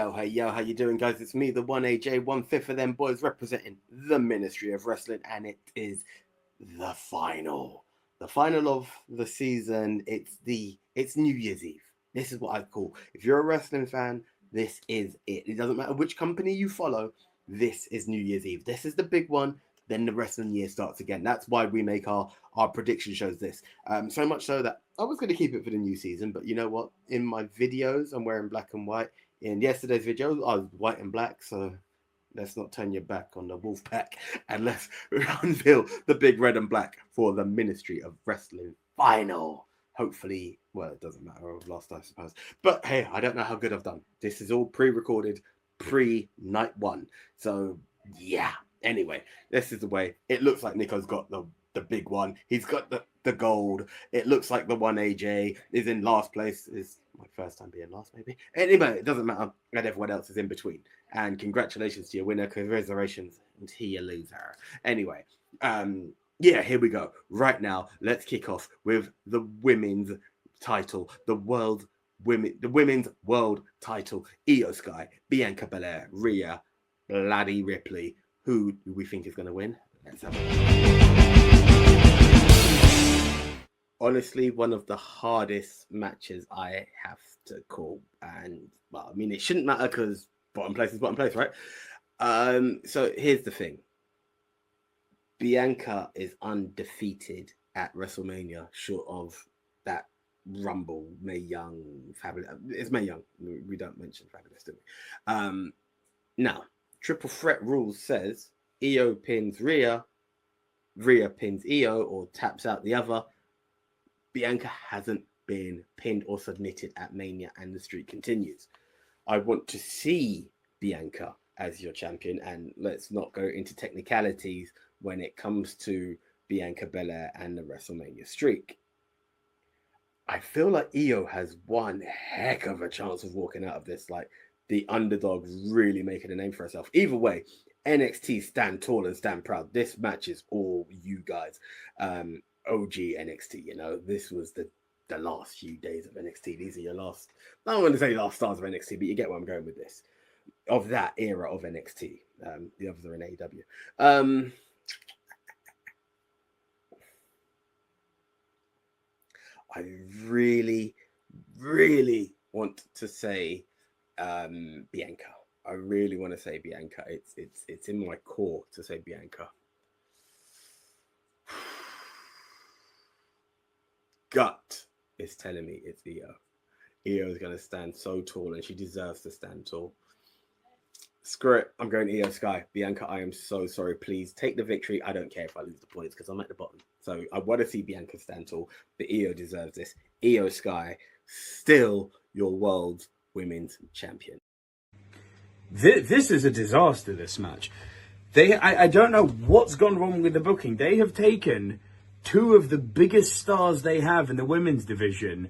hey yo, how you doing, guys? It's me, the 1AJ, 1/5 of them boys, representing the Ministry of Wrestling, and it is the final of the season. It's New Year's Eve. This is what I call, if you're a wrestling fan, this is it. It doesn't matter which company you follow, this is New Year's Eve. This is the big one. Then the wrestling year starts again. That's why we make our prediction shows this. So much so that I was going to keep it for the new season, but you know what? In my videos, I'm wearing black and white. In yesterday's video, I was white and black, so let's not turn your back on the wolf pack, and let's unveil the big red and black for the Ministry of Wrestling final. Hopefully, well, it doesn't matter. I've lost, I suppose. But hey, I don't know how good I've done. This is all pre-recorded, pre-night one. So yeah. Anyway, this is the way. It looks like Nico's got the big one. He's got the gold. It looks like the 1AJ is in last place. It's my first time being last, maybe. Anyway, it doesn't matter. And everyone else is in between. And congratulations to your winner. Congratulations to your loser. Anyway, yeah, here we go. Right now, let's kick off with the women's title. The women's world title. Io Sky, Bianca Belair, Rhea, Laddie Ripley. Who do we think is going to win? Let's have a look. Honestly, one of the hardest matches I have to call. And, well, I mean, it shouldn't matter because bottom place is bottom place, right? So here's the thing. Bianca is undefeated at WrestleMania, short of that Rumble, Mae Young, Fabulous. It's Mae Young. We don't mention Fabulous, do we? Now, Triple Threat rules says Io pins Rhea, Rhea pins Io or taps out the other. Bianca hasn't been pinned or submitted at Mania, and the streak continues. I want to see Bianca as your champion, and let's not go into technicalities when it comes to Bianca Belair and the WrestleMania streak. I feel like Io has one heck of a chance of walking out of this, like the underdog really making a name for herself. Either way, NXT stand tall and stand proud. This match is all you guys. OG NXT, you know, this was the last few days of NXT. These are your last, I don't want to say last stars of NXT, but you get where I'm going with this. Of that era of NXT. The others are in AEW. I really, really want to say Bianca. I really want to say Bianca. It's in my core to say Bianca. Gut is telling me it's Io. Io is going to stand so tall, and she deserves to stand tall. Screw it. I'm going Io Sky. Bianca, I am so sorry. Please take the victory. I don't care if I lose the points because I'm at the bottom. So I want to see Bianca stand tall, but Io deserves this. Io Sky, still your world women's champion. This is a disaster, this match. I don't know what's gone wrong with the booking. They have taken two of the biggest stars they have in the women's division,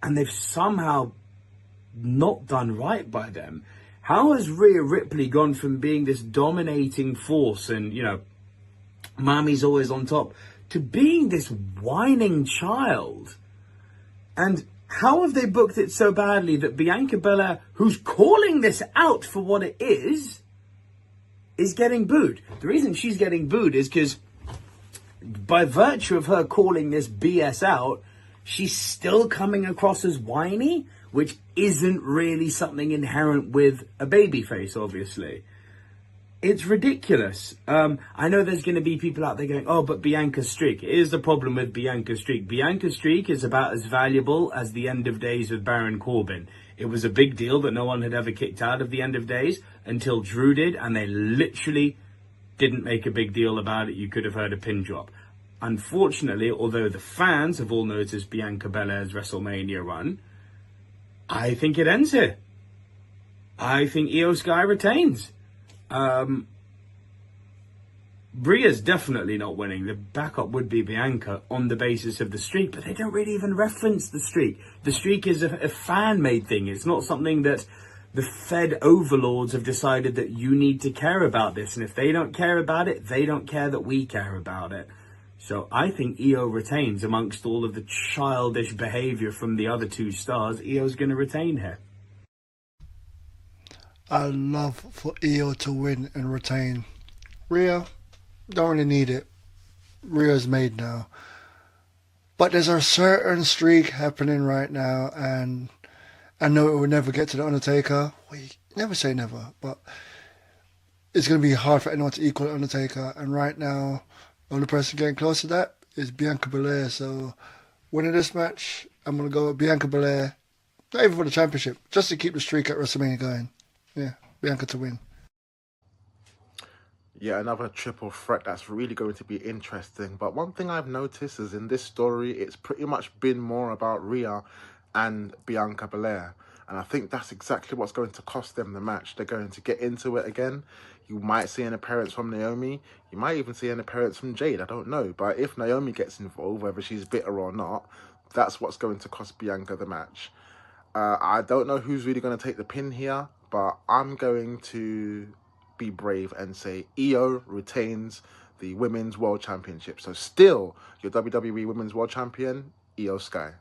and they've somehow not done right by them. How has Rhea Ripley gone from being this dominating force and, you know, Mommy's always on top, to being this whining child? And how have they booked it so badly that Bianca Belair, who's calling this out for what it is getting booed? The reason she's getting booed is because by virtue of her calling this BS out, she's still coming across as whiny, which isn't really something inherent with a babyface, obviously. It's ridiculous. I know there's going to be people out there going, oh, but Bianca's streak. Here's the problem with Bianca's streak. Bianca's streak is about as valuable as the end of days with Baron Corbin. It was a big deal that no one had ever kicked out of the end of days until Drew did, and they literally didn't make a big deal about it. You could have heard a pin drop. Unfortunately, although the fans have all noticed Bianca Belair's WrestleMania run, I think it ends here. I think Io Sky retains. Rhea's definitely not winning. The backup would be Bianca on the basis of the streak, but they don't really even reference the streak. The streak is a fan-made thing. It's not something that the Fed overlords have decided that you need to care about this. And if they don't care about it, they don't care that we care about it. So I think Io retains amongst all of the childish behavior from the other two stars. Io's going to retain here. I love for Io to win and retain. Rhea, don't really need it. Rhea's made now. But there's a certain streak happening right now, and I know it will never get to the Undertaker. Wait, never say never, but it's going to be hard for anyone to equal the Undertaker. And right now, the only person getting close to that is Bianca Belair. So, winning this match, I'm going to go with Bianca Belair. Not even for the championship, just to keep the streak at WrestleMania going. Yeah, Bianca to win. Yeah, another triple threat that's really going to be interesting. But one thing I've noticed is in this story, it's pretty much been more about Rhea and Bianca Belair. And I think that's exactly what's going to cost them the match. They're going to get into it again. You might see an appearance from Naomi. You might even see an appearance from Jade. I don't know. But if Naomi gets involved, whether she's bitter or not, that's what's going to cost Bianca the match. I don't know who's really going to take the pin here, but I'm going to be brave and say Io retains the Women's World Championship. So still, your WWE Women's World Champion, Io Sky.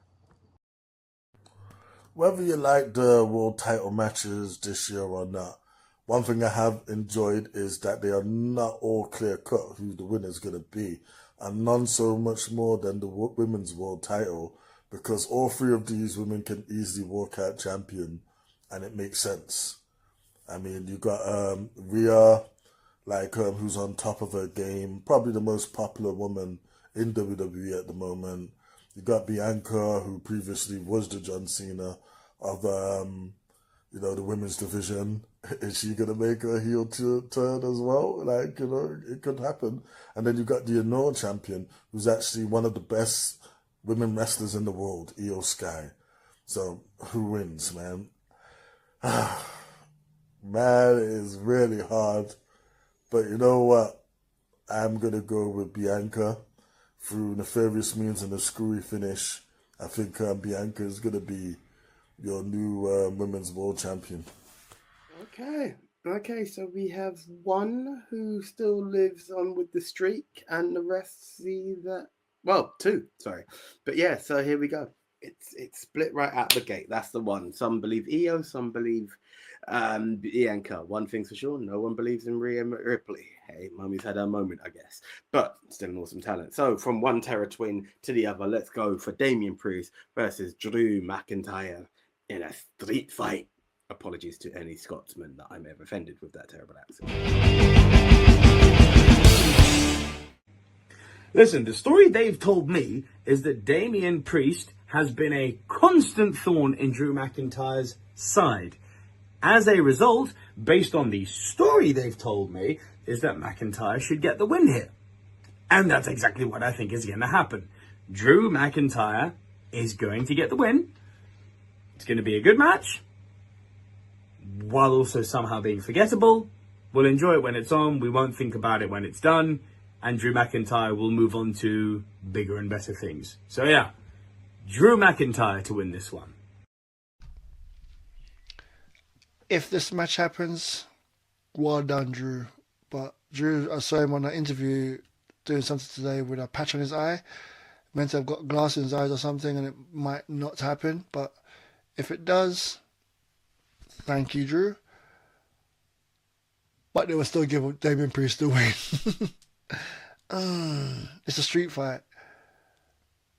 Whether you like the world title matches this year or not, one thing I have enjoyed is that they are not all clear cut who the winner is going to be, and none so much more than the women's world title, because all three of these women can easily walk out champion, and it makes sense. I mean, you got Rhea, who's on top of her game, probably the most popular woman in WWE at the moment. You got Bianca, who previously was the John Cena of the women's division. Is she gonna make a heel turn as well? It could happen. And then you got the Honor champion, who's actually one of the best women wrestlers in the world, Io Sky. So who wins, man? Man, it is really hard. But you know what? I'm going to go with Bianca through nefarious means and a screwy finish. I think Bianca is going to be your new women's world champion. Okay, so we have one who still lives on with the streak, and the rest see that. Well, two, sorry. But yeah, so here we go. It's split right out the gate. That's the one. Some believe Io, some believe Bianca. One thing's for sure, no one believes in Rhea Ripley. Hey, Mummy's had her moment, I guess. But still an awesome talent. So from one Terror Twin to the other, let's go for Damian Priest versus Drew McIntyre in a street fight. Apologies to any Scotsman that I may have offended with that terrible accent. Listen, the story they've told me is that Damian Priest has been a constant thorn in Drew McIntyre's side. As a result, based on the story they've told me, is that McIntyre should get the win here. And that's exactly what I think is going to happen. Drew McIntyre is going to get the win. It's going to be a good match, while also somehow being forgettable. We'll enjoy it when it's on. We won't think about it when it's done. And Drew McIntyre will move on to bigger and better things. So yeah, Drew McIntyre to win this one. If this match happens, well done, Drew. But Drew, I saw him on an interview doing something today with a patch on his eye. Meant to have got glass in his eyes or something, and it might not happen. But if it does, thank you, Drew. But they will still give Damian Priest the win. It's a street fight.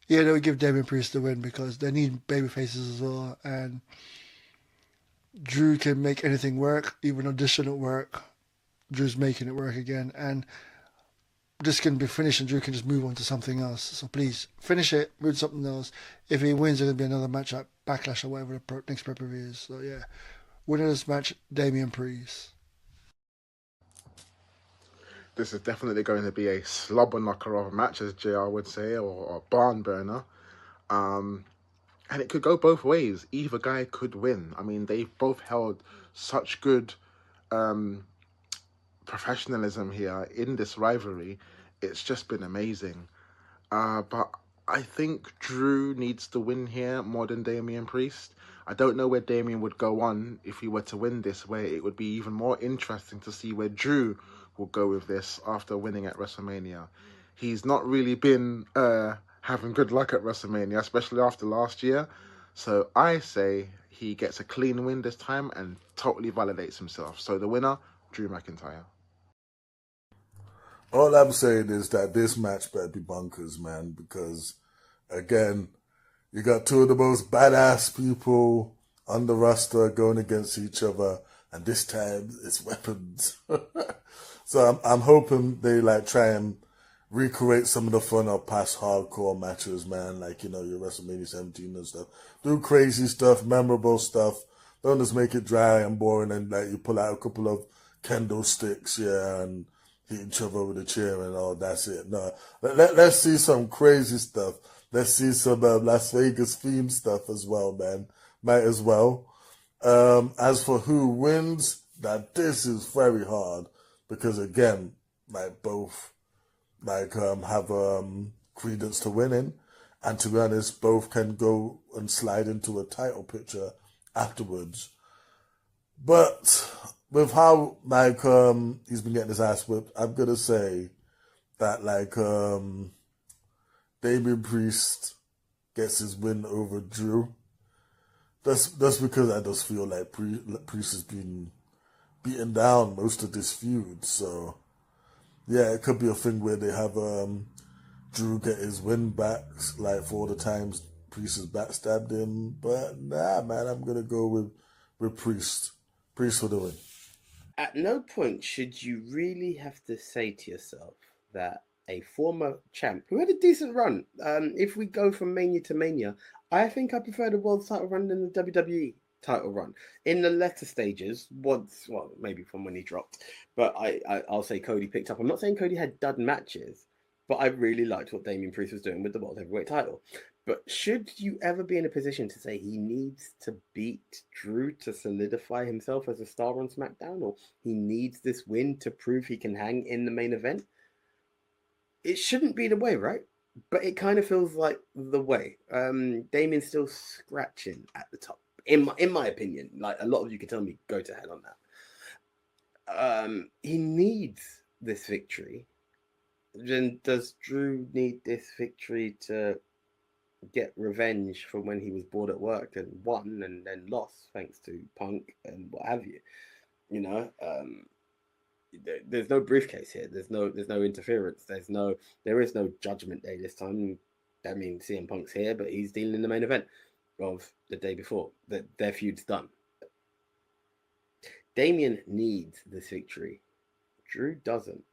Yeah, they would give Damian Priest the win because they need baby faces as well, and Drew can make anything work, even though this shouldn't work. Drew's making it work again, and this can be finished, and Drew can just move on to something else. So please finish it, move to something else. If he wins, there's gonna be another match at Backlash or whatever the next pay-per-view is. So yeah, winner of this match, Damian Priest. This is definitely going to be a slobber knocker of a match, as JR would say, or a barn burner. And it could go both ways. Either guy could win. I mean, they've both held such good professionalism here in this rivalry. It's just been amazing. But I think Drew needs to win here more than Damian Priest. I don't know where Damian would go on if he were to win this, where it would be even more interesting to see where Drew will go with this after winning at WrestleMania. He's not really been having good luck at WrestleMania, especially after last year. So I say he gets a clean win this time and totally validates himself. So the winner, Drew McIntyre. All I'm saying is that this match better be bonkers, man, because, again, you got two of the most badass people on the roster going against each other, and this time it's weapons. So I'm hoping they like try and recreate some of the fun of past hardcore matches, man, like, you know, your WrestleMania 17 and stuff. Do crazy stuff, memorable stuff. Don't just make it dry and boring and like you pull out a couple of kendo sticks, yeah, and hit each other with a chair and all, that's it. No, let's see some crazy stuff. Let's see some Las Vegas themed stuff as well, man. Might as well. As for who wins, now this is very hard because again, like both have credence to winning, and to be honest, both can go and slide into a title picture afterwards. But with how he's been getting his ass whipped, I'm gonna say that Damian Priest gets his win over Drew. That's because I just feel like Priest has been beaten down most of this feud. So yeah, it could be a thing where they have Drew get his win back, like for all the times Priest has backstabbed him. But nah, man, I'm gonna go with Priest. Priest for the win. At no point should you really have to say to yourself that a former champ who had a decent run, if we go from Mania to Mania, I think I prefer the world title run than the WWE title run. In the latter stages, once, well, maybe from when he dropped, but I'll say Cody picked up. I'm not saying Cody had dud matches, but I really liked what Damian Priest was doing with the World Heavyweight title. But should you ever be in a position to say he needs to beat Drew to solidify himself as a star on SmackDown, or he needs this win to prove he can hang in the main event? It shouldn't be the way, right? But it kind of feels like the way. Damien's still scratching at the top, in my opinion. Like a lot of you can tell me, go to hell on that. He needs this victory. Then does Drew need this victory to get revenge from when he was bored at work and won and then lost thanks to Punk and what have you? You know, there's no briefcase here. There's no interference. There is no Judgment Day this time. I mean, CM Punk's here, but he's dealing in the main event of the day before. Their feud's done. Damien needs this victory. Drew doesn't,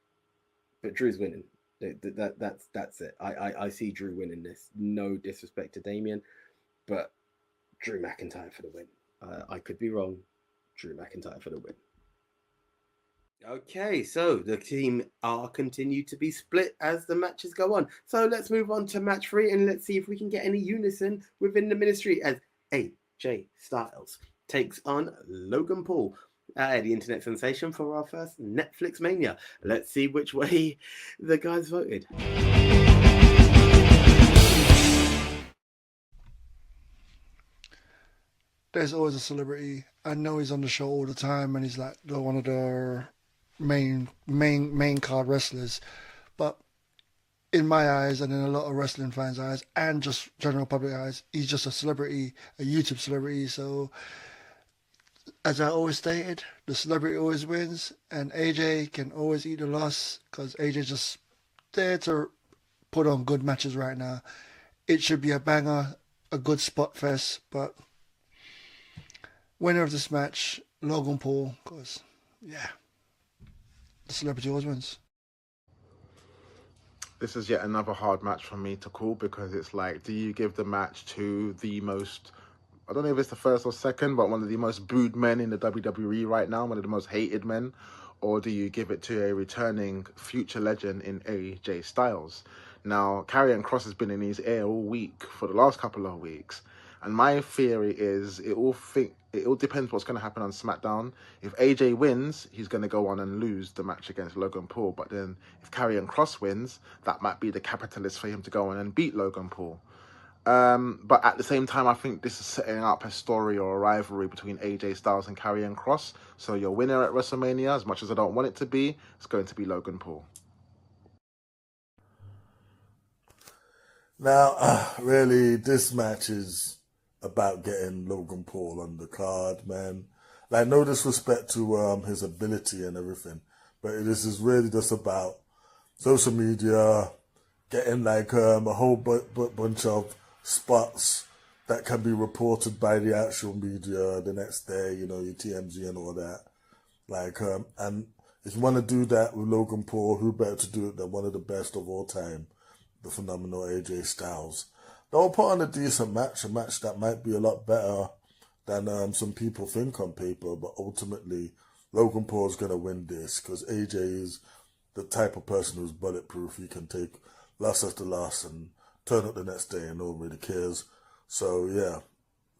but Drew's winning. That's it. I see Drew winning this. No disrespect to Damien, but Drew McIntyre for the win. I could be wrong. Drew McIntyre for the win. Okay, so the team are continue to be split as the matches go on. So let's move on to match 3 and let's see if we can get any unison within the ministry as AJ Styles takes on Logan Paul. The internet sensation for our first Netflix Mania. Let's see which way the guys voted. There's always a celebrity. I know he's on the show all the time, and he's like one of the main card wrestlers. But in my eyes, and in a lot of wrestling fans' eyes, and just general public eyes, he's just a celebrity, a YouTube celebrity. So, as I always stated, the celebrity always wins, and AJ can always eat the loss because AJ just there to put on good matches right now. It should be a banger, a good spot fest, but winner of this match, Logan Paul, because, yeah, the celebrity always wins. This is yet another hard match for me to call because it's like, do you give the match to the most, I don't know if it's the first or second, but one of the most booed men in the WWE right now, one of the most hated men, or do you give it to a returning future legend in AJ Styles? Now, Karrion Kross has been in his ear all week for the last couple of weeks, and my theory is it all depends what's going to happen on SmackDown. If AJ wins, he's going to go on and lose the match against Logan Paul. But then if Karrion Kross wins, that might be the catalyst for him to go on and beat Logan Paul. But at the same time, I think this is setting up a story or a rivalry between AJ Styles and Karrion Kross. So your winner at WrestleMania, as much as I don't want it to be, it's going to be Logan Paul. Now, really, this match is about getting Logan Paul on the card, man. Like, no disrespect to his ability and everything, but this is really just about social media, getting like a whole bunch of spots that can be reported by the actual media the next day, you know, your TMZ and all that. Like, and if you want to do that with Logan Paul, who better to do it than one of the best of all time, the phenomenal AJ Styles. They'll put on a decent match, a match that might be a lot better than some people think on paper, but ultimately Logan Paul's going to win this because AJ is the type of person who's bulletproof. He can take loss after loss and turn up the next day and nobody really cares. So yeah,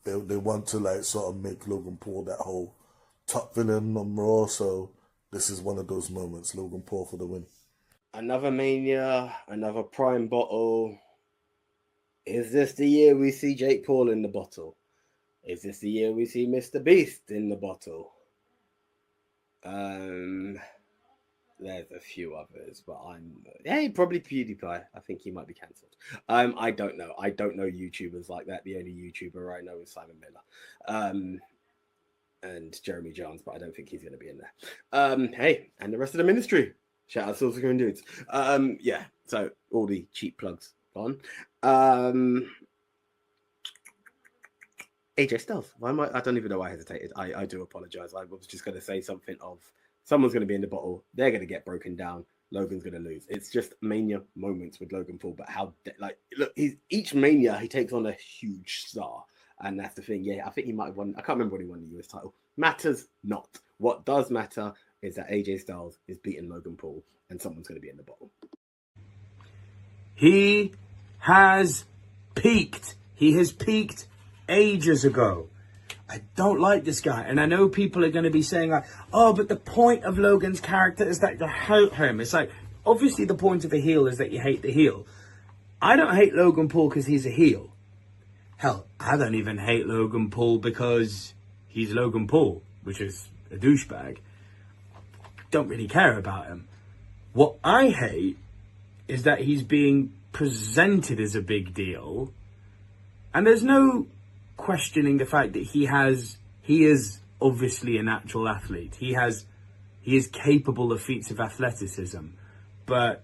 they want to like sort of make Logan Paul that whole top villain on Raw. So this is one of those moments. Logan Paul for the win. Another Mania, another Prime bottle. Is this the year we see Jake Paul in the bottle? Is this the year we see Mr. Beast in the bottle? There's a few others, but probably PewDiePie. I think he might be cancelled. I don't know. I don't know YouTubers like that. The only YouTuber I know is Simon Miller. And Jeremy Johns, but I don't think he's going to be in there. Hey, and the rest of the ministry. Shout out to Silver Screen Dudes. Yeah, so all the cheap plugs gone. AJ Styles. Why am I don't even know why I hesitated. I do apologize. I was just going to say something of someone's going to be in the bottle. They're going to get broken down. Logan's going to lose. It's just Mania moments with Logan Paul. But look, each Mania he takes on a huge star. And that's the thing. Yeah, I think he might have won. I can't remember when he won the US title. Matters not. What does matter is that AJ Styles is beating Logan Paul and someone's going to be in the bottle. He has peaked. He has peaked ages ago. I don't like this guy. And I know people are going to be saying like, oh, but the point of Logan's character is that you hate him. It's like, obviously the point of a heel is that you hate the heel. I don't hate Logan Paul because he's a heel. Hell, I don't even hate Logan Paul because he's Logan Paul, which is a douchebag. Don't really care about him. What I hate is that he's being presented as a big deal. And there's no questioning the fact that he is obviously a natural athlete. He is capable of feats of athleticism. But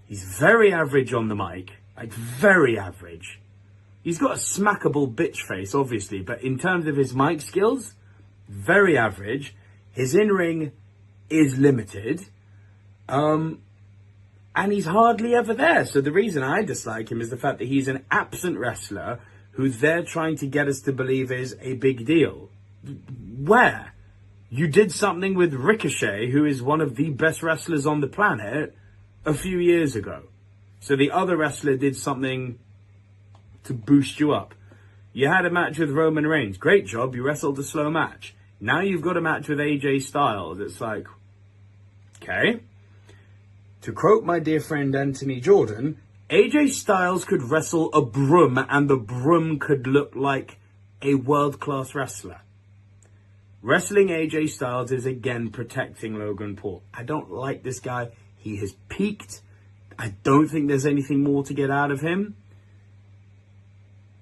he's very average on the mic. Like, very average. He's got a smackable bitch face, obviously, but in terms of his mic skills, very average. His in-ring is limited. And he's hardly ever there. So the reason I dislike him is the fact that he's an absent wrestler who they're trying to get us to believe is a big deal. Where? You did something with Ricochet, who is one of the best wrestlers on the planet, a few years ago. So the other wrestler did something to boost you up. You had a match with Roman Reigns. Great job. You wrestled a slow match. Now you've got a match with AJ Styles. It's like, okay. To quote my dear friend Anthony Jordan, AJ Styles could wrestle a broom and the broom could look like a world-class wrestler. Wrestling AJ Styles is again protecting Logan Paul. I don't like this guy. He has peaked. I don't think there's anything more to get out of him.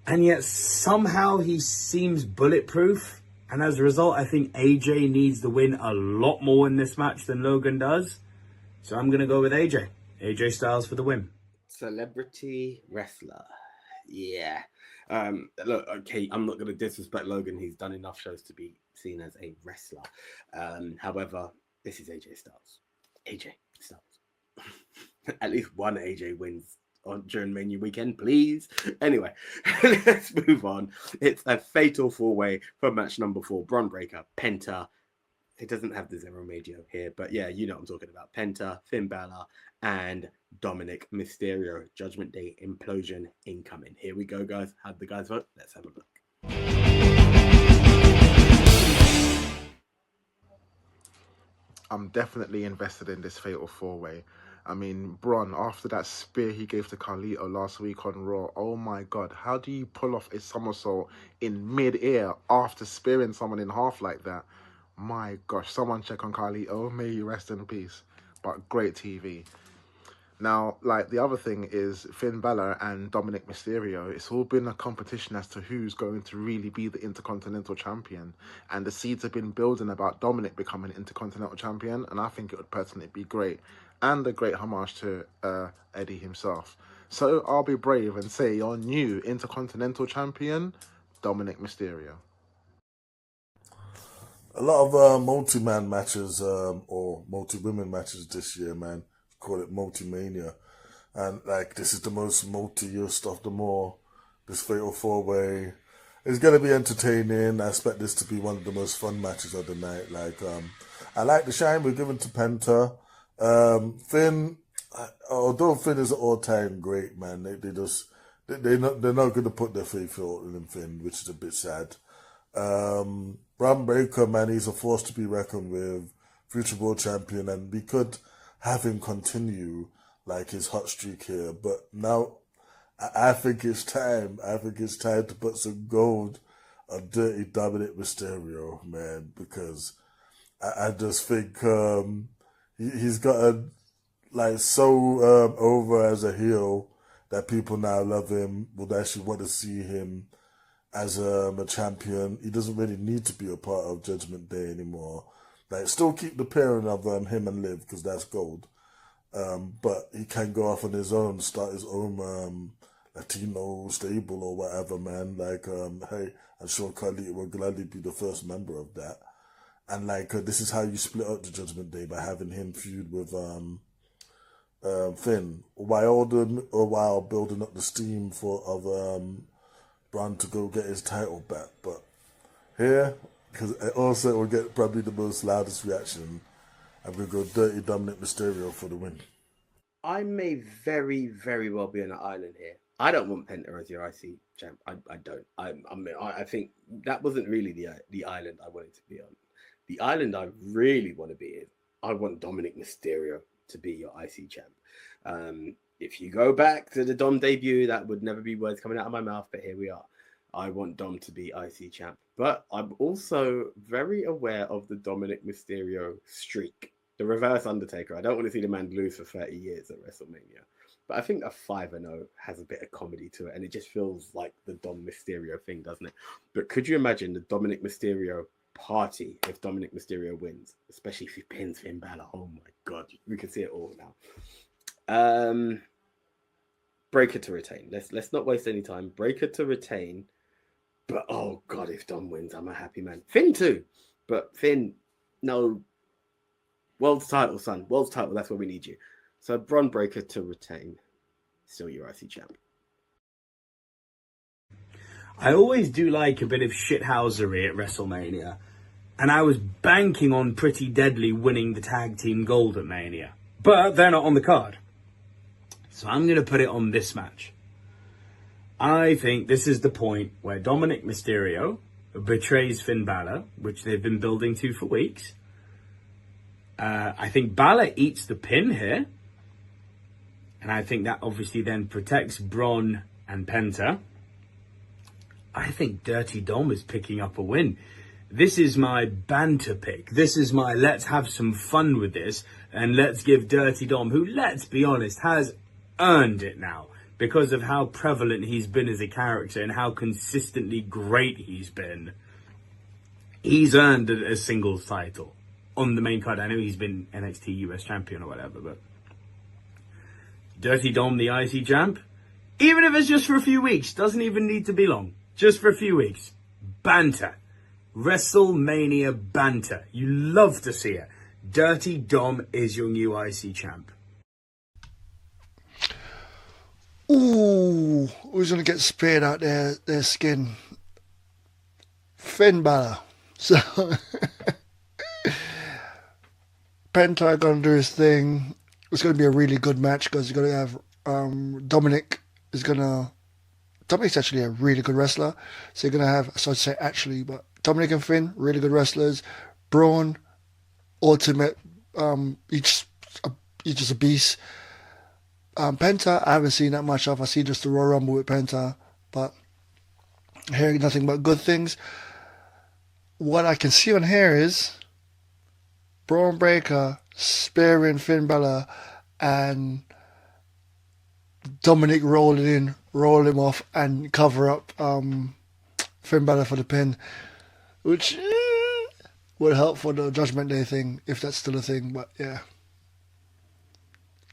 And yet somehow he seems bulletproof. And as a result, I think AJ needs the win a lot more in this match than Logan does. So I'm going to go with AJ. AJ Styles for the win. Celebrity wrestler. Yeah. Look, okay, I'm not going to disrespect Logan. He's done enough shows to be seen as a wrestler. However, this is AJ Styles. AJ Styles. At least one AJ wins during Mania weekend, please. Anyway, let's move on. It's a fatal four-way for match number 4. Braun Breaker, Penta. It doesn't have the Zero Major here, but yeah, you know what I'm talking about. Penta, Finn Balor, and Dominic Mysterio. Judgment Day implosion incoming. Here we go, guys. How'd the guys vote? Let's have a look. I'm definitely invested in this fatal four-way. I mean, Braun, after that spear he gave to Carlito last week on Raw, oh my God, how do you pull off a somersault in mid-air after spearing someone in half like that? My gosh, someone check on Carlito. May he rest in peace. But great TV. Now, like, the other thing is Finn Balor and Dominic Mysterio. It's all been a competition as to who's going to really be the Intercontinental Champion. And the seeds have been building about Dominic becoming Intercontinental Champion. And I think it would personally be great. And a great homage to Eddie himself. So I'll be brave and say your new Intercontinental Champion, Dominic Mysterio. A lot of multi-man matches or multi-women matches this year, man. Call it multi-mania. And like, this is the most multi-used of them all. This fatal four-way is going to be entertaining. I expect this to be one of the most fun matches of the night. Like, I like the shine we're giving to Penta. Finn, although Finn is an all-time great, man, they're not going to put their faith in Finn, which is a bit sad. Bram Breakker, man, he's a force to be reckoned with, future world champion, and we could have him continue like his hot streak here. But now, I think it's time. I think it's time to put some gold on Dirty Dominic Mysterio, man, because I just think he's gotten like so over as a heel that people now love him, would actually want to see him as a champion. He doesn't really need to be a part of Judgment Day anymore. Like, still keep the pairing of him and Liv, because that's gold. But he can go off on his own, start his own Latino stable or whatever, man. Like, hey, I'm sure Carlito will gladly be the first member of that. And like, this is how you split up the Judgment Day, by having him feud with Finn, while building up the steam of Braun to go get his title back. But here, because also it will get probably the most loudest reaction, I'm going to go Dirty Dominic Mysterio for the win. I may very, very well be on an island here. I don't want Penta as your IC champ. I don't. I think that wasn't really the island I wanted to be on. The island I really want to be in, I want Dominic Mysterio to be your IC champ. If you go back to the Dom debut, that would never be words coming out of my mouth, but here we are. I want Dom to be IC champ. But I'm also very aware of the Dominic Mysterio streak, the reverse Undertaker. I don't want to see the man lose for 30 years at WrestleMania. But I think a 5-0 has a bit of comedy to it, and it just feels like the Dom Mysterio thing, doesn't it? But could you imagine the Dominic Mysterio party if Dominic Mysterio wins, especially if he pins Finn Balor? Oh my God, we can see it all now. Breaker to retain. Let's not waste any time. Breaker to retain. But oh God, if Dom wins, I'm a happy man. Finn too. But Finn, no. World's title, son. World's title. That's where we need you. So Bron Breaker to retain. Still your IC champ. I always do like a bit of shithousery at WrestleMania. And I was banking on Pretty Deadly winning the tag team gold at Mania. But they're not on the card. So I'm going to put it on this match. I think this is the point where Dominic Mysterio betrays Finn Balor, which they've been building to for weeks. I think Balor eats the pin here. And I think that obviously then protects Braun and Penta. I think Dirty Dom is picking up a win. This is my banter pick. This is my let's have some fun with this. And let's give Dirty Dom, who, let's be honest, has earned it now because of how prevalent he's been as a character and how consistently great he's been. He's earned a singles title on the main card. I know he's been NXT US champion or whatever, but Dirty Dom, the IC champ, even if it's just for a few weeks, doesn't even need to be long, just for a few weeks. Banter. WrestleMania banter. You love to see it. Dirty Dom is your new IC champ. Ooh, who's going to get spared out their skin? Finn Balor. So, Penta going to do his thing. It's going to be a really good match because you're going to have Dominic is going to... Dominic's actually a really good wrestler. So you're going to have... So I'd say actually, but Dominic and Finn, really good wrestlers. Braun, ultimate... He's just a beast. Penta, I haven't seen that much of. I see just the Royal Rumble with Penta, but hearing nothing but good things. What I can see on here is Braun Breaker sparing Finn Balor and Dominic rolling in, roll him off, and cover up Finn Balor for the pin, which would help for the Judgment Day thing, if that's still a thing. But yeah,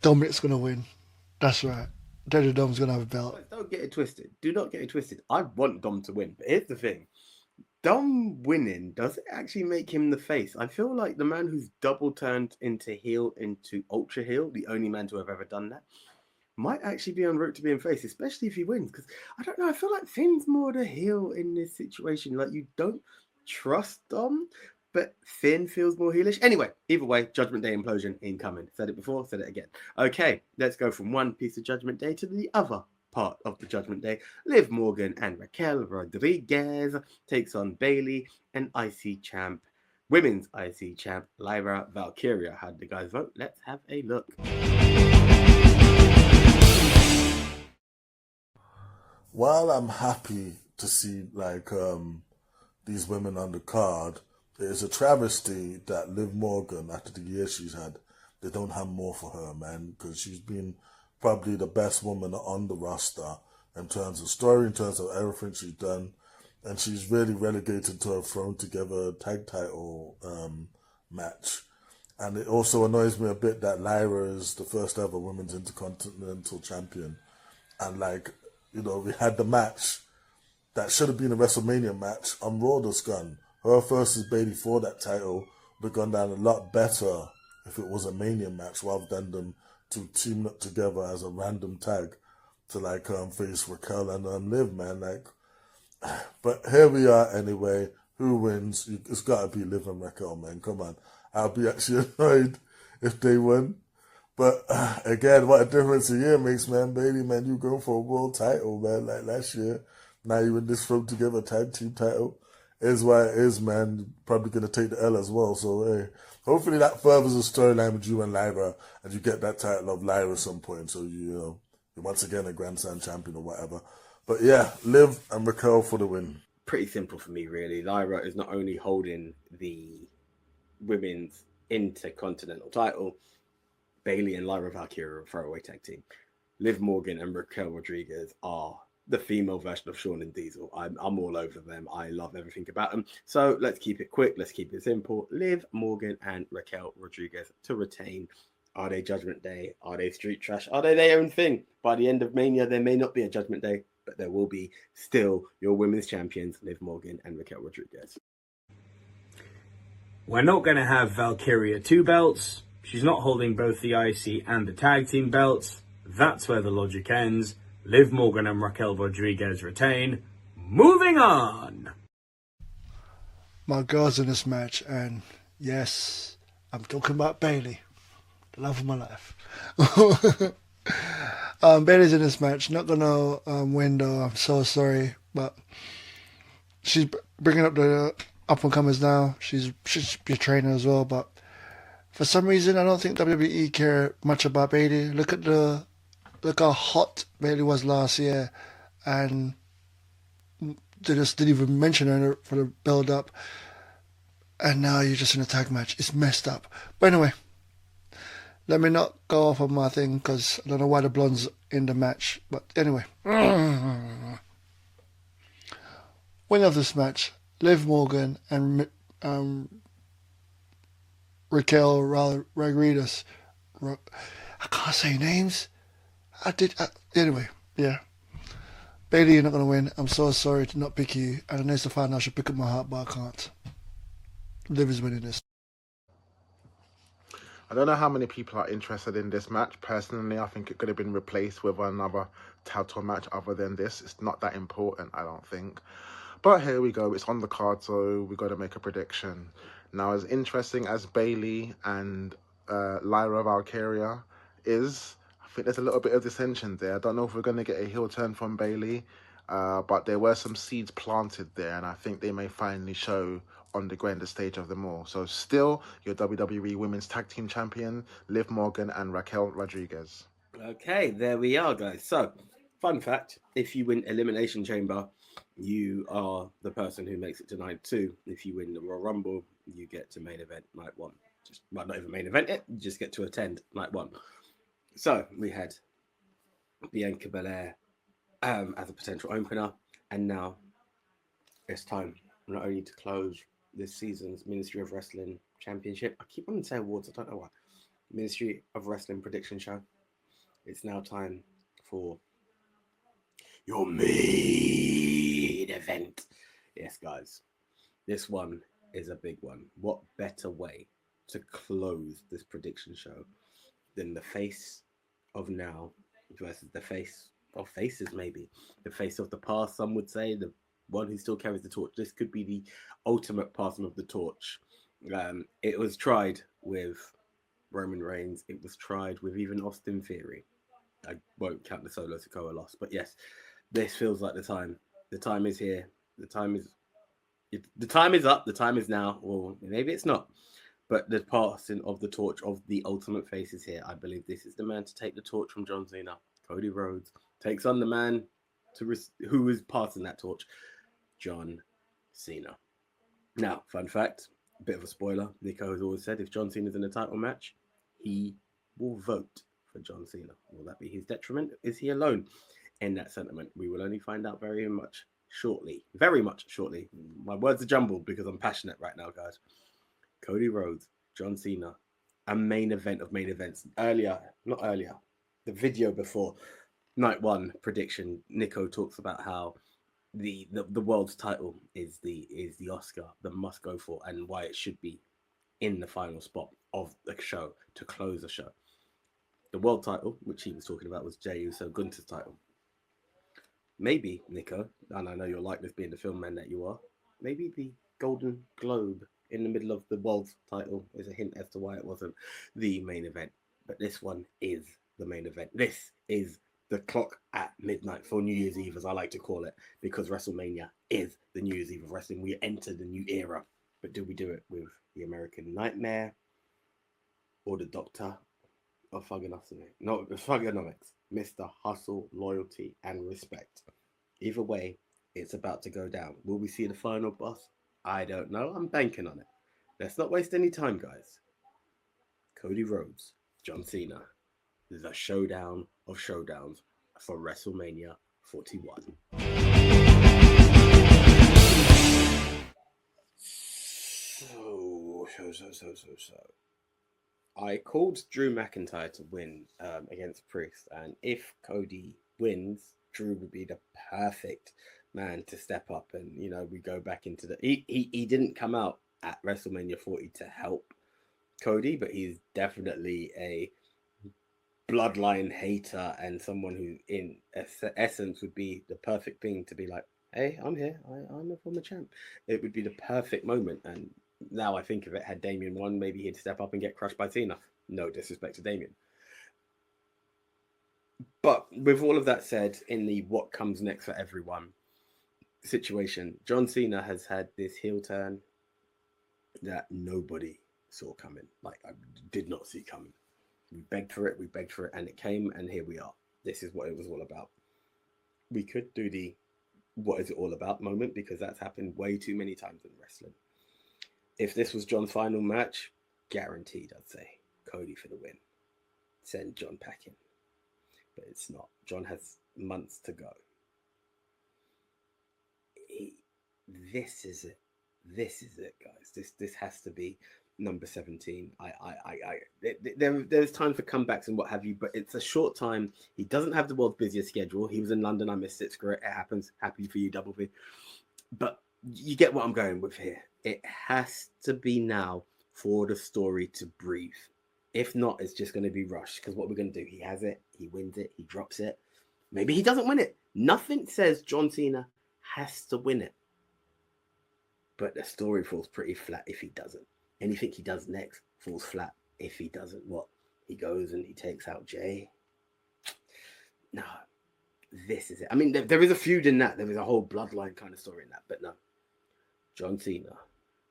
Dominic's going to win. That's right. Daddy Dom's going to have a belt. Don't get it twisted. Do not get it twisted. I want Dom to win. But here's the thing. Dom winning, does it actually make him the face? I feel like the man who's double turned into heel, into ultra heel, the only man to have ever done that, might actually be en route to being face, especially if he wins. Because I don't know, I feel like Finn's more the heel in this situation. Like, you don't trust Dom, but Finn feels more heelish. Anyway, either way, Judgment Day implosion incoming. Said it before, said it again. Okay, let's go from one piece of Judgment Day to the other part of the Judgment Day. Liv Morgan and Raquel Rodriguez takes on Bayley and IC champ, women's IC champ, Lyra Valkyria. How did the guys vote? Let's have a look. While I'm happy to see like these women on the card, it is a travesty that Liv Morgan, after the year she's had, they don't have more for her, man, because she's been probably the best woman on the roster in terms of story, in terms of everything she's done, and she's really relegated to a thrown together tag title match. And it also annoys me a bit that Lyra is the first ever women's intercontinental champion, and like, you know, we had the match that should have been a WrestleMania match on Raw this gone. Her versus Bayley for that title would have gone down a lot better if it was a Mania match rather than them to team up together as a random tag to like face Raquel and Liv, man. Like, but here we are anyway. Who wins? It's got to be Liv and Raquel, man. Come on. I'll be actually annoyed if they win. But again, what a difference a year makes, man. Bayley, man, you go for a world title, man, like last year. Now you're in this thrown together tag team title. Is what it is, man. Probably going to take the L as well. So, hey, hopefully that furthers the storyline with you and Lyra, and you get that title of Lyra at some point. So, you're once again a Grand Slam champion or whatever. But yeah, Liv and Raquel for the win. Pretty simple for me, really. Lyra is not only holding the women's intercontinental title, Bayley and Lyra Valkyria are a throwaway tag team. Liv Morgan and Raquel Rodriguez are the female version of Shawn and Diesel. I'm all over them. I love everything about them. So let's keep it quick. Let's keep it simple. Liv Morgan and Raquel Rodriguez to retain. Are they Judgment Day? Are they Street Trash? Are they their own thing? By the end of Mania, there may not be a Judgment Day, but there will be still your women's champions, Liv Morgan and Raquel Rodriguez. We're not going to have Valkyria 2 belts. She's not holding both the IC and the tag team belts. That's where the logic ends. Liv Morgan and Raquel Rodriguez retain. Moving on. My girl's in this match, and yes, I'm talking about Bayley, the love of my life. Bayley's in this match. Not gonna win though. I'm so sorry, but she's bringing up the up and comers now. She's be a trainer as well, but for some reason I don't think WWE care much about Bayley. Look how hot Bayley was last year, and they just didn't even mention her for the build up. And now you're just in a tag match. It's messed up. But anyway, let me not go off on my thing because I don't know why the blonde's in the match. But anyway, winner of this match, Liv Morgan and Raquel Rodriguez. I can't say names. Anyway, yeah. Bayley, you're not going to win. I'm so sorry to not pick you. And I know it's the final I should pick up my heart, but I can't. Liv is winning this. I don't know how many people are interested in this match. Personally, I think it could have been replaced with another title match other than this. It's not that important, I don't think. But here we go. It's on the card, so we got to make a prediction. Now, as interesting as Bayley and Lyra Valkyria is, I think there's a little bit of dissension there. I don't know if we're going to get a heel turn from Bayley, but there were some seeds planted there, and I think they may finally show on the grandest stage of them all. So still, your WWE Women's Tag Team Champion, Liv Morgan and Raquel Rodriguez. Okay, there we are, guys. So, fun fact, if you win Elimination Chamber, you are the person who makes it to night 2. If you win the Royal Rumble, you get to main event night 1. Not even main event it, you just get to attend night 1. So, we had Bianca Belair as a potential opener. And now it's time not only to close this season's Ministry of Wrestling Championship. I keep wanting to say awards, I don't know why. Ministry of Wrestling prediction show. It's now time for your main event. Yes, guys, this one is a big one. What better way to close this prediction show than the face of now versus the face of faces, maybe the face of the past, some would say, the one who still carries the torch. This could be the ultimate passing of the torch. It was tried with Roman Reigns. It was tried with even Austin Theory. I won't count the Solo Sikoa loss, but yes, this feels like the time. The time is here. The time is up. The time is now. Or maybe it's not. But the passing of the torch of the ultimate face is here. I believe this is the man to take the torch from John Cena. Cody Rhodes takes on the man who is passing that torch, John Cena. Now, fun fact, a bit of a spoiler. Nico has always said if John Cena's in a title match, he will vote for John Cena. Will that be his detriment? Is he alone in that sentiment? We will only find out very much shortly. Very much shortly. My words are jumbled because I'm passionate right now, guys. Cody Rhodes, John Cena, a main event of main events. The video before night one prediction, Nico talks about how the world's title is the Oscar, the must go for, and why it should be in the final spot of the show to close the show. The world title, which he was talking about, was Jey Uso Gunther's title. Maybe, Nico, and I know you're like this being the film man that you are, maybe the Golden Globe in the middle of the world title is a hint as to why it wasn't the main event. But this one is the main event. This is the clock at midnight for New Year's Eve, as I like to call it, because WrestleMania is the New Year's Eve of wrestling. We enter the new era. But do we do it with the American Nightmare or the Doctor of Thugonomics? No, Thugonomics. Mr. Hustle, Loyalty, and Respect. Either way, it's about to go down. Will we see the final boss? I don't know. I'm banking on it. Let's not waste any time, guys. Cody Rhodes, John Cena. The showdown of showdowns for WrestleMania 41. So. I called Drew McIntyre to win against Priest, and if Cody wins, Drew would be the perfect man to step up, and we go back into the. He didn't come out at WrestleMania 40 to help Cody, but he's definitely a bloodline hater and someone who, in essence, would be the perfect thing to be like, "Hey, I'm here. I'm a former champ." It would be the perfect moment, and. Now I think of it, had Damien won, maybe he'd step up and get crushed by Cena. No disrespect to Damien. But with all of that said, in the what comes next for everyone situation, John Cena has had this heel turn that nobody saw coming. Like, I did not see coming. We begged for it, and it came, and here we are. This is what it was all about. We could do the what is it all about moment, because that's happened way too many times in wrestling. If this was John's final match, guaranteed, I'd say Cody for the win. Send John packing. But it's not. John has months to go. This is it. This is it, guys. This has to be number 17. There's time for comebacks and what have you, but it's a short time. He doesn't have the world's busiest schedule. He was in London. I missed it. Screw it. It happens. Happy for you, Double V. But you get what I'm going with here. It has to be now for the story to breathe. If not, it's just going to be rushed. Because what we're going to do, he has it, he wins it, he drops it. Maybe he doesn't win it. Nothing says John Cena has to win it. But the story falls pretty flat if he doesn't. Anything he does next falls flat if he doesn't. What? He goes and he takes out Jey? No. This is it. I mean, there is a feud in that. There is a whole bloodline kind of story in that. But no. John Cena,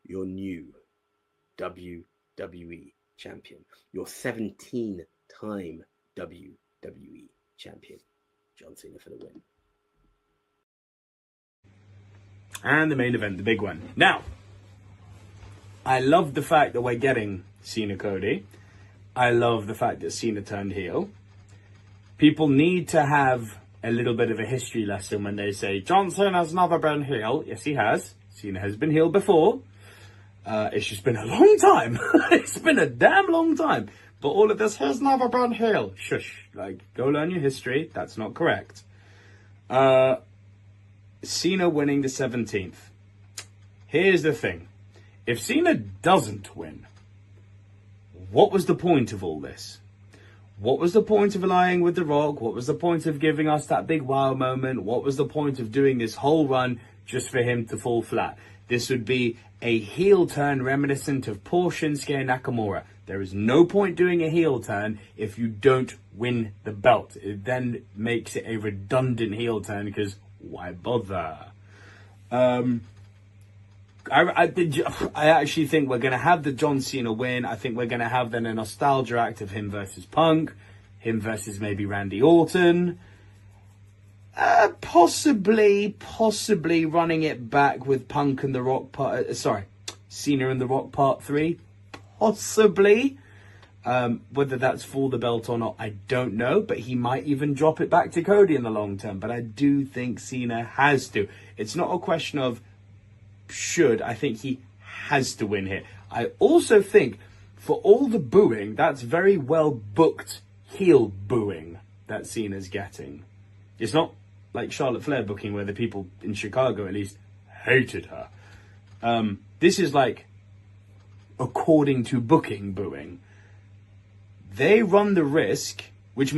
your new WWE champion. Your 17-time WWE champion. John Cena for the win. And the main event, the big one. Now, I love the fact that we're getting Cena Cody. I love the fact that Cena turned heel. People need to have a little bit of a history lesson when they say, John Cena's never been heel. Yes, he has. Cena has been heel before. It's just been a long time. It's been a damn long time. But all of this has never been heel. Shush. Like, go learn your history. That's not correct. Cena winning the 17th. Here's the thing. If Cena doesn't win, what was the point of all this? What was the point of allying with The Rock? What was the point of giving us that big wow moment? What was the point of doing this whole run just for him to fall flat? This would be a heel turn reminiscent of poor Shinsuke Nakamura. There is no point doing a heel turn if you don't win the belt. It then makes it a redundant heel turn because why bother? I actually think we're going to have the John Cena win. I think we're going to have then a nostalgia act of him versus Punk, him versus maybe Randy Orton. Possibly running it back with Punk and The Rock Cena and The Rock part 3. Possibly. Whether that's for the belt or not, I don't know. But he might even drop it back to Cody in the long term. But I do think Cena has to. It's not a question of should. I think he has to win here. I also think for all the booing, that's very well booked heel booing that Cena's getting. It's not like Charlotte Flair booking where the people in Chicago at least hated her. This is like according to booking booing. They run the risk, which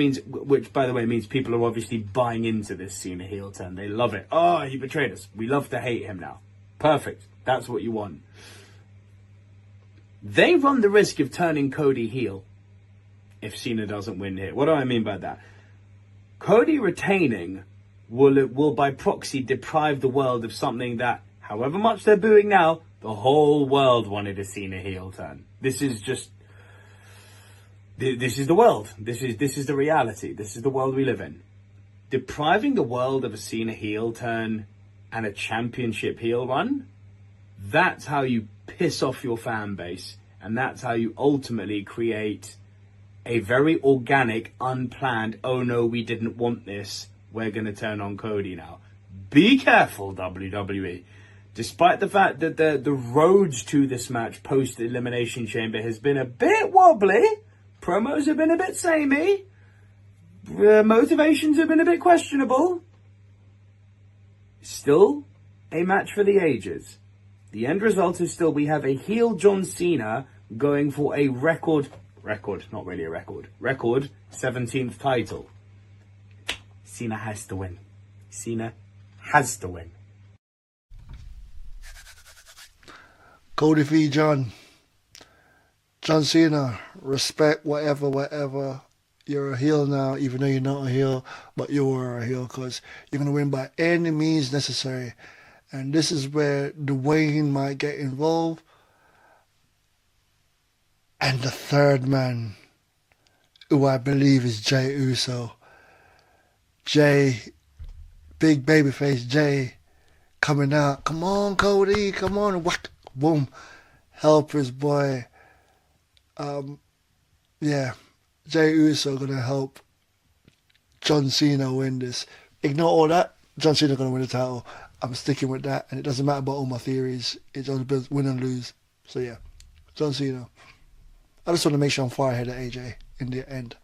by the way means people are obviously buying into this Cena heel turn. They love it. Oh, he betrayed us. We love to hate him now. Perfect. That's what you want. They run the risk of turning Cody heel if Cena doesn't win here. What do I mean by that? Cody retaining will by proxy deprive the world of something that, however much they're booing now, the whole world wanted a Cena heel turn. This is the world. This is the reality. This is the world we live in. Depriving the world of a Cena heel turn and a championship heel run, that's how you piss off your fan base. And that's how you ultimately create a very organic, unplanned, oh no, we didn't want this, we're going to turn on Cody now. Be careful, WWE. Despite the fact that the road to this match post-Elimination Chamber has been a bit wobbly, promos have been a bit samey, motivations have been a bit questionable, still a match for the ages. The end result is still we have a heel John Cena going for a record 17th title. Cena has to win. Cena has to win. Cody v. John Cena, respect whatever. You're a heel now, even though you're not a heel, but you were a heel because you're going to win by any means necessary. And this is where Dwayne might get involved. And the third man, who I believe is Jey Uso. Jey, big babyface Jey, coming out. Come on, Cody, come on. Whack, boom. Help his boy. Jey Uso going to help John Cena win this. Ignore all that. John Cena going to win the title. I'm sticking with that, and it doesn't matter about all my theories. It's all about win and lose. So yeah, John Cena. I just want to make sure I'm far ahead of AJ in the end.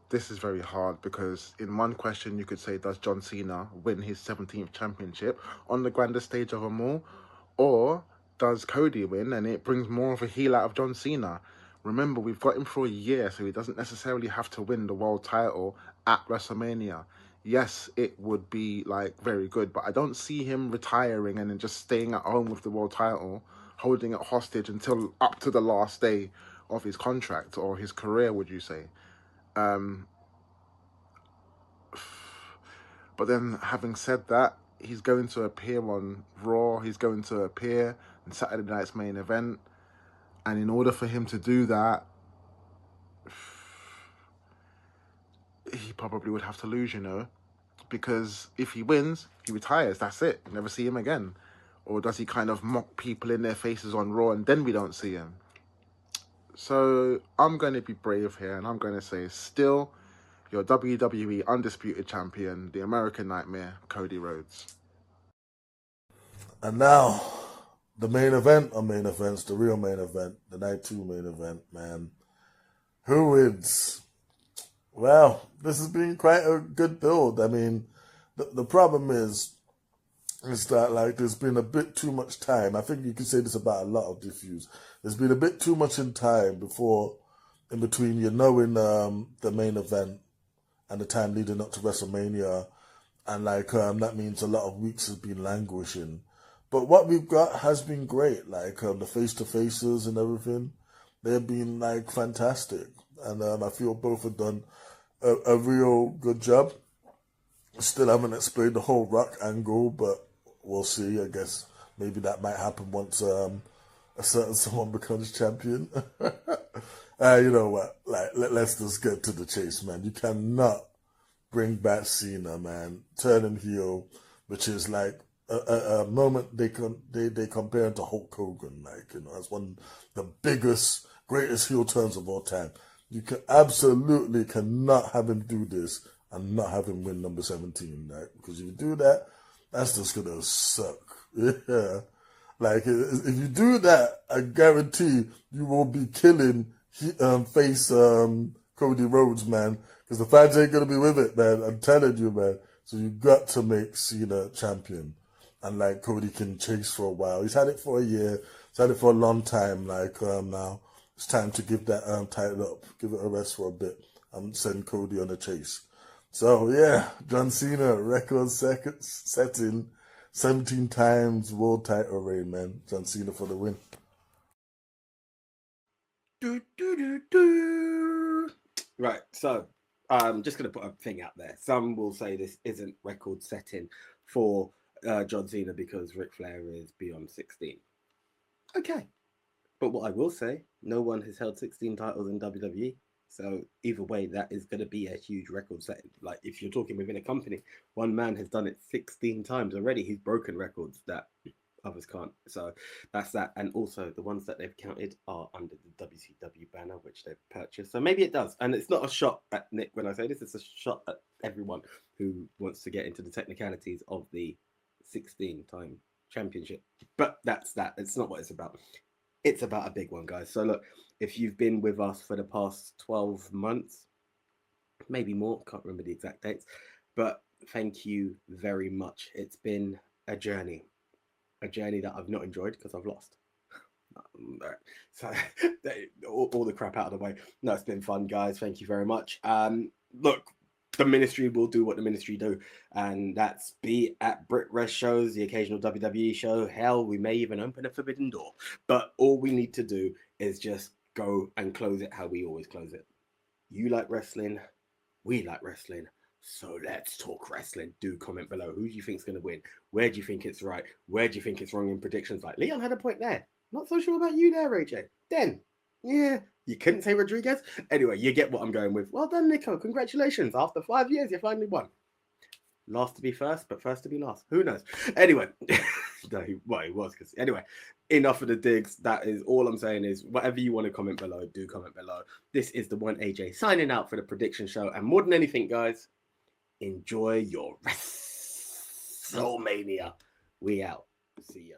This is very hard because in one question you could say, does John Cena win his 17th championship on the grandest stage of them all? Or does Cody win and it brings more of a heel out of John Cena? Remember, we've got him for a year, so he doesn't necessarily have to win the world title at WrestleMania. Yes, it would be like very good, but I don't see him retiring and then just staying at home with the world title, holding it hostage until up to the last day of his contract or his career, would you say? But then, having said that, he's going to appear on Raw. He's going to appear in Saturday night's main event. And in order for him to do that, he probably would have to lose, you know. Because if he wins, he retires. That's it. You never see him again. Or does he kind of mock people in their faces on Raw and then we don't see him? So I'm going to be brave here, and I'm going to say still your WWE Undisputed Champion, the American Nightmare, Cody Rhodes. And now, the main event or main events, the real main event, the night 2 main event, man. Who wins? Well, this has been quite a good build. I mean, the problem is that, like, there's been a bit too much time. I think you can say this about a lot of the feuds. There's been a bit too much in time in between you knowing the main event and the time leading up to WrestleMania. And, like, that means a lot of weeks has been languishing. But what we've got has been great. Like, the face-to-faces and everything, they've been, like, fantastic. And I feel both have done a real good job. Still haven't explained the whole Rock angle, but we'll see. I guess maybe that might happen once a certain someone becomes champion. You know what? Like, let's just get to the chase, man. You cannot bring back Cena, man. Turning heel, which is like a moment they compare him to Hulk Hogan, like, you know, as one of the biggest, greatest heel turns of all time. You absolutely cannot have him do this and not have him win number 17, right? Because if you do that, that's just gonna suck. Yeah. Like, if you do that, I guarantee you will be killing face Cody Rhodes, man. Because the fans ain't gonna be with it, man. I'm telling you, man. So you got to make Cena champion. And, like, Cody can chase for a while. He's had it for a year. He's had it for a long time. Like, now it's time to give that title up. Give it a rest for a bit. And send Cody on a chase. So, yeah, John Cena, record setting, 17 times world title reign, man. John Cena for the win. Right, so I'm just going to put a thing out there. Some will say this isn't record setting for John Cena because Ric Flair is beyond 16. Okay. But what I will say, no one has held 16 titles in WWE. So either way, that is going to be a huge record setting. Like, if you're talking within a company, one man has done it 16 times already. He's broken records that others can't. So that's that. And also the ones that they've counted are under the WCW banner, which they've purchased. So maybe it does. And it's not a shot at Nick when I say this. It's a shot at everyone who wants to get into the technicalities of the 16-time championship. But that's that. It's not what it's about. It's about a big one, guys. So look, if you've been with us for the past 12 months, maybe more, can't remember the exact dates, but thank you very much. It's been a journey that I've not enjoyed because I've lost. So all the crap out of the way. No, it's been fun, guys. Thank you very much. Look, the ministry will do what the ministry do, and that's be at Brit Rest shows, the occasional WWE show. Hell, we may even open a forbidden door. But all we need to do is just go and close it how we always close it. You like wrestling, we like wrestling, so let's talk wrestling. Do comment below. Who do you think is going to win? Where do you think it's right? Where do you think it's wrong in predictions? Like, Leon had a point there. Not so sure about you there, AJ. Den. Yeah, you couldn't say Rodriguez. Anyway, you get what I'm going with. Well done, Nico. Congratulations. After 5 years, you finally won. Last to be first, but first to be last. Who knows? Anyway, no, he was. Because anyway, enough of the digs. That is all I'm saying is whatever you want to comment below, do comment below. This is the one AJ signing out for the prediction show. And more than anything, guys, enjoy your WrestleMania. We out. See ya.